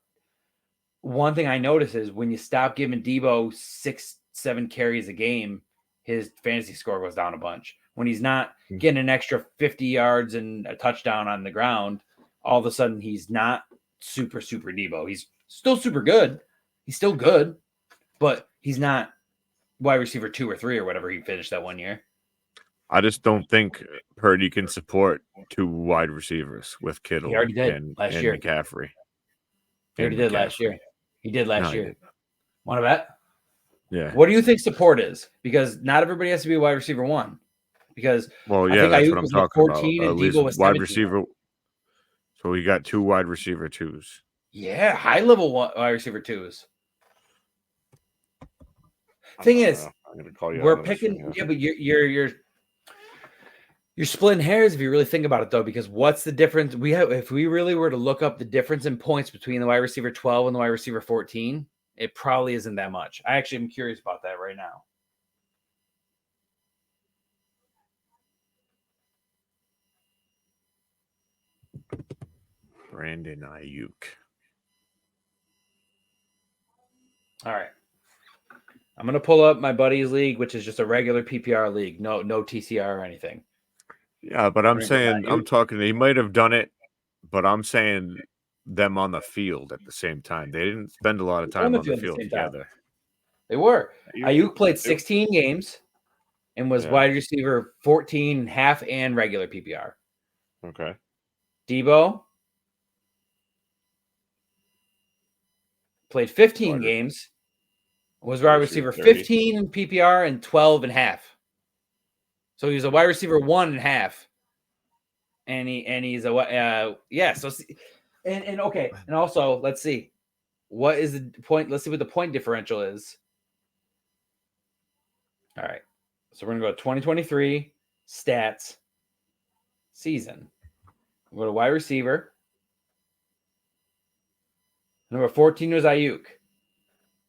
one thing I notice is when you stop giving Debo 6-7 carries a game, his fantasy score goes down a bunch. When he's not getting an extra 50 yards and a touchdown on the ground, all of a sudden he's not super Debo. He's still super good. He's still good, but he's not wide receiver 2 or 3 or whatever he finished that one year. I just don't think Purdy can support 2 wide receivers with Kittle He already did and last year. McCaffrey. He already did last year. He did last year. Want to bet? Yeah. What do you think support is? Because not everybody has to be a wide receiver 1. Because yeah, that's what I'm talking about. At least wide receiver. So we got 2 wide receiver 2s. Yeah, high level wide receiver 2s. Thing is, I'm gonna call you. We're picking. Yeah, but you're splitting hairs if you really think about it, though. Because what's the difference? If we really were to look up the difference in points between the wide receiver 12 and the wide receiver 14, it probably isn't that much. I actually am curious about that right now. Brandon Ayuk. All right. I'm going to pull up my buddy's league, which is just a regular PPR league. No TCR or anything. Yeah, but I'm talking, he might have done it, but I'm saying them on the field at the same time. They didn't spend a lot of time on the field together. They were. Ayuk played 16 games and was wide receiver 14, half, and regular PPR. Okay. Debo played 15 games, was wide receiver 15 in PPR and 12 and half. So he was a wide receiver 1 and half. And he's a so and okay, and also let's see what is the point. Let's see what the point differential is. All right, so we're gonna go 2023 stats season. We'll go to wide receiver. Number 14 was Ayuk.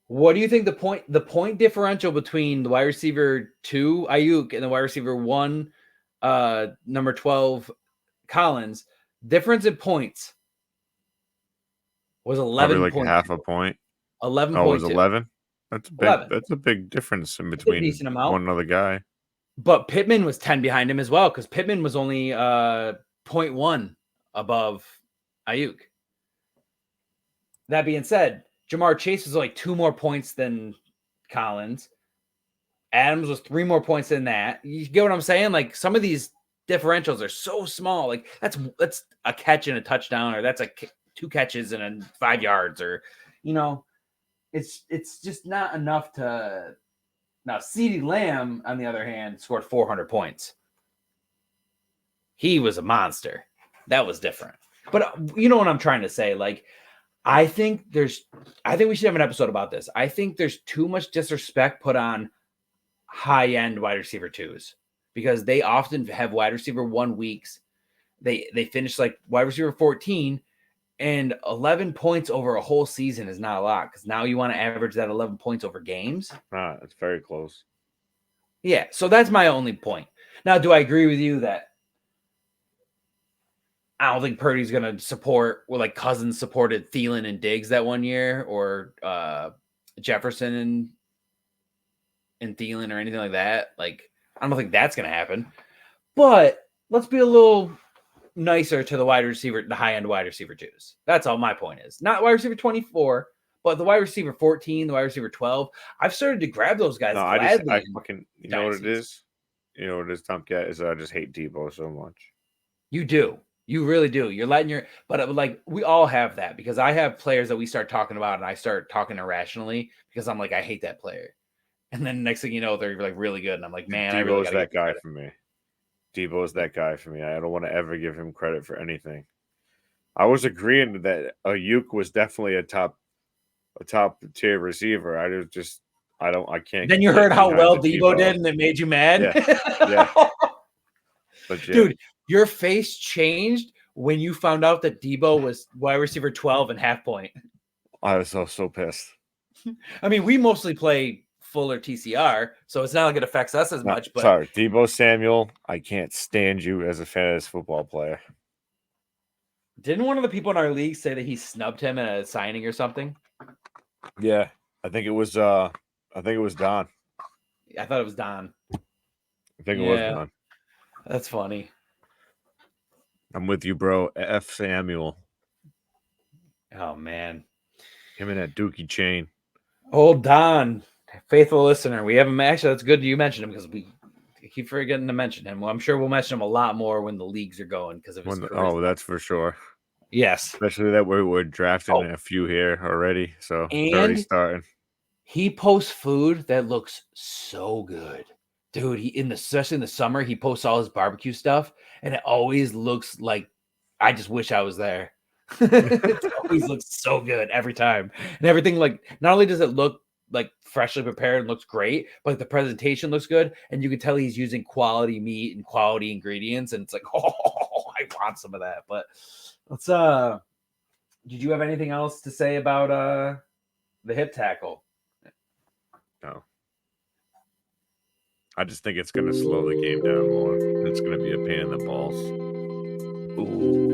What do you think the point differential between the wide receiver 2 Ayuk and the wide receiver 1 number 12 Collins, difference in points was 11 Probably like points. half a point. 11. Oh, it was 11? That's big. 11. That's a big difference in between one other guy. But Pittman was 10 behind him as well, because Pittman was only 0.1 above Ayuk. That being said, Jamar Chase was like 2 more points than Collins. Adams was 3 more points than that. You get what I'm saying? Like, some of these differentials are so small. Like, that's a catch and a touchdown, or that's 2 catches and 5 yards, or it's just not enough to. Now, CeeDee Lamb, on the other hand, scored 400 points. He was a monster. That was different. But you know what I'm trying to say? Like, I think we should have an episode about this. I think there's too much disrespect put on high-end wide receiver 2s, because they often have wide receiver 1 weeks. They finish like wide receiver 14, and 11 points over a whole season is not a lot, because now you want to average that 11 points over games. It's very close. Yeah, so that's my only point. Now, do I agree with you that I don't think Purdy's going to support, like Cousins supported Thielen and Diggs that one year, or Jefferson and Thielen or anything like that? Like, I don't think that's going to happen. But let's be a little nicer to the high-end wide receiver 2s. That's all my point is. Not wide receiver 24, but the wide receiver 14, the wide receiver 12. I've started to grab those guys gladly. I fucking, you know what it is? You know what it is, Tomcat, is I just hate Debo so much. You do. You really do. You're letting but like, we all have that, because I have players that we start talking about and I start talking irrationally because I'm like, I hate that player. And then next thing you know, they're like really good. And I'm like, man, Debo's that guy for me. Debo is that guy for me. I don't want to ever give him credit for anything. I was agreeing that Ayuk was definitely a top tier receiver. I can't. Then you heard how well Debo did, and it made you mad. Yeah. Dude, your face changed when you found out that Debo was wide receiver 12 and half point. I was so pissed. I mean, we mostly play fuller TCR, so it's not like it affects us as much. But sorry, Debo Samuel, I can't stand you as a fantasy football player. Didn't one of the people in our league say that he snubbed him at a signing or something? Yeah, I think it was Don. I thought it was Don. I think it was Don. That's funny. I'm with you, bro. F. Samuel. Oh man, him and that Dookie chain. Old Don, faithful listener. We haven't actually. That's good you mentioned him, because we keep forgetting to mention him. Well, I'm sure we'll mention him a lot more when the leagues are going, because of his career. That's for sure. Yes, especially that we're drafting a few here already, so it's already starting. He posts food that looks so good, dude. Especially in the summer, he posts all his barbecue stuff, and it always looks like I just wish I was there. It always looks so good every time, and everything. Like, not only does it look like freshly prepared and looks great, but the presentation looks good, and you can tell he's using quality meat and quality ingredients, and it's like, oh, I want some of that. But let's did you have anything else to say about the hip tackle. No. I just think it's going to slow the game down more. It's going to be a pain in the balls. Ooh.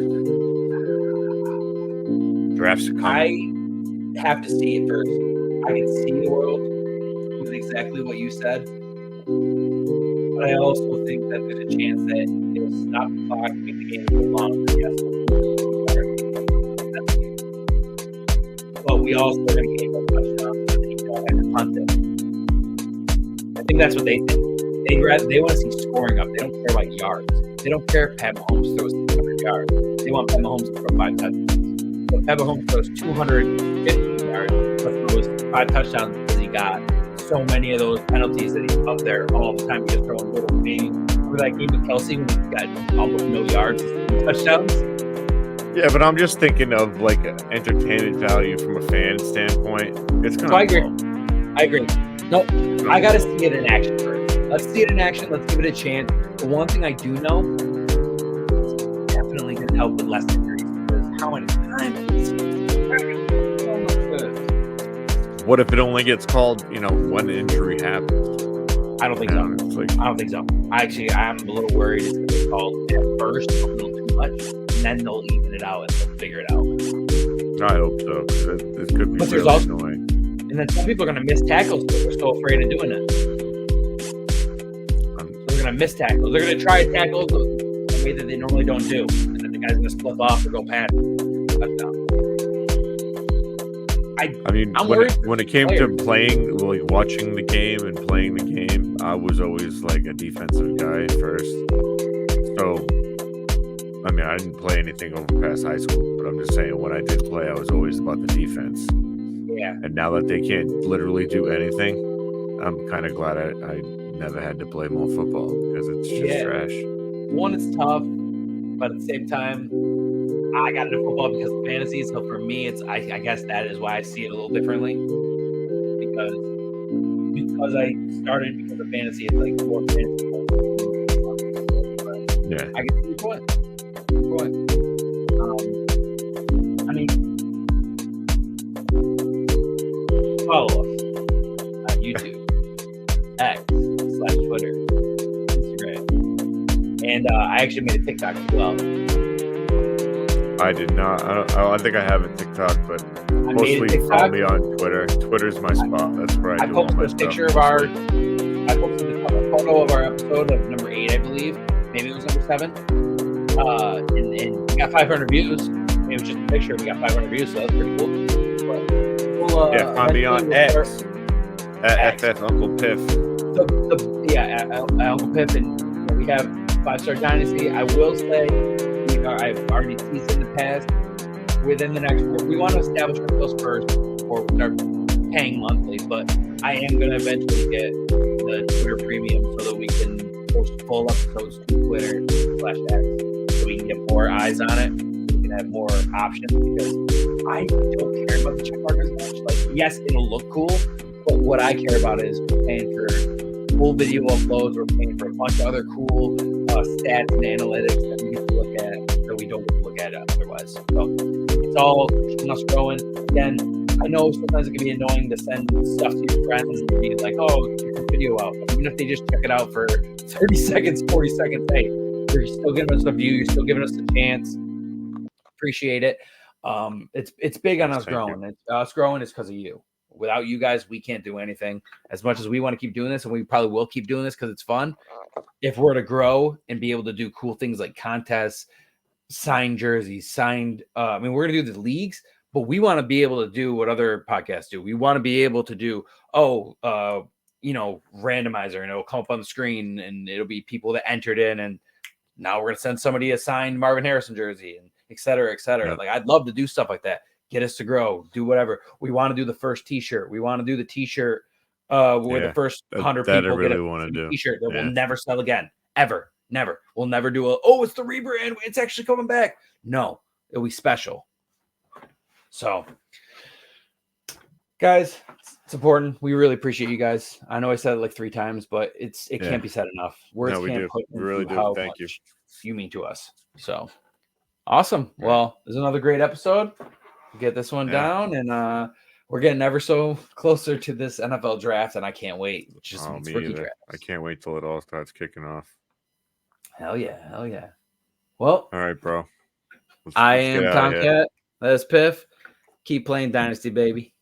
Drafts are coming. I have to see it first. I can see the world with exactly what you said. But I also think that there's a chance that it'll stop the clock, make the game go longer. Yes. But we also are going to game a touchdown and then you don't have to punt it. I think that's what they think. They want to see scoring up. They don't care about yards. They don't care if Pat Mahomes throws 200 yards. They want Pat Mahomes to throw 5 touchdowns. So if Pat Mahomes throws 250 yards, but throws 5 touchdowns because he got so many of those penalties that he's up there all the time. He's just throwing little things. Remember that game with Kelsey when he got almost no yards and touchdowns? Yeah, but I'm just thinking of like entertainment value from a fan standpoint. It's kind of. I agree. No, I got to see it in action first. Let's see it in action. Let's give it a chance. The one thing I do know is definitely going to help with less injuries. Because how many times? What if it only gets called, when injury happens? I don't think so. I don't think so. I'm a little worried it's going to be called at first a little too much, and then they'll even it out and they'll figure it out. I hope so. It could be really annoying. And then some people are going to miss tackles because they're so afraid of doing it. They're going to miss tackles. They're going to try tackles the way that they normally don't do. And then the guy's going to slip off or go past. When it came to playing, like watching the game and playing the game, I was always like a defensive guy first. So, I didn't play anything over past high school, but I'm just saying when I did play, I was always about the defense. Yeah. And now that they can't literally do anything, I'm kind of glad I never had to play more football because it's just trash. One, it's tough, but at the same time, I got into football because of fantasy. So for me, I guess that is why I see it a little differently. Because I started because of fantasy, it's like more fantasy. Yeah. I can see your point. Follow us on YouTube, X/Twitter, Instagram, and I actually made a TikTok as well. I did not. I think I have a TikTok, but mostly follow me on Twitter. Twitter's my spot. That's where I do all my stuff. I posted a photo of our episode of number 8, I believe. Maybe it was number 7. And we got 500 views. It was just a picture. We got 500 views, so that's pretty cool. Find me on X at FF Uncle Piff. Uncle Piff, and we have 5-Star Dynasty. I will say, I've already teased in the past. Within the next, we want to establish ourselves first before we start paying monthly. But I am going to eventually get the Twitter premium so that we can post full episodes to Twitter/X, so we can get more eyes on it. We can have more options because I don't care about the check mark as much. Like, yes, it'll look cool, but what I care about is paying for full video uploads. We're paying for a bunch of other cool stats and analytics that we get to look at that we don't get to look at otherwise. So it's all keeping us growing. Again, I know sometimes it can be annoying to send stuff to your friends and be like, "Oh, get your video out." Even if they just check it out for 30 seconds, 40 seconds, hey, you're still giving us a view. You're still giving us a chance. Appreciate it. It's big on us growing. Us growing is because of you. Without you guys, we can't do anything. As much as we want to keep doing this, and we probably will keep doing this because it's fun. If we're to grow and be able to do cool things like contests, signed jerseys, we're going to do the leagues, but we want to be able to do what other podcasts do. We want to be able to do, randomizer, and it'll come up on the screen, and it'll be people that entered in, and now we're going to send somebody a signed Marvin Harrison jersey, and et cetera, et cetera. Like, I'd love to do stuff like that. Get us to grow, do whatever. We want to do the first t-shirt. We want to do the t-shirt where the first 100 people get a t-shirt that will never sell again. Ever. Never. We'll never do it's the rebrand. It's actually coming back. No, it'll be special. So, guys, it's important. We really appreciate you guys. I know I said it like 3 times, but it can't be said enough. Words can't put into really how Thank you. much you mean to us. So, awesome. Well, there's another great episode. Get this one down, and we're getting ever so closer to this NFL draft, and I can't wait. Which just Oh, means me rookie either. draft. I can't wait till it all starts kicking off. Hell yeah. Well, all right, bro. I let's get am out of here. Tomcat. That's Piff. Keep playing Dynasty, baby.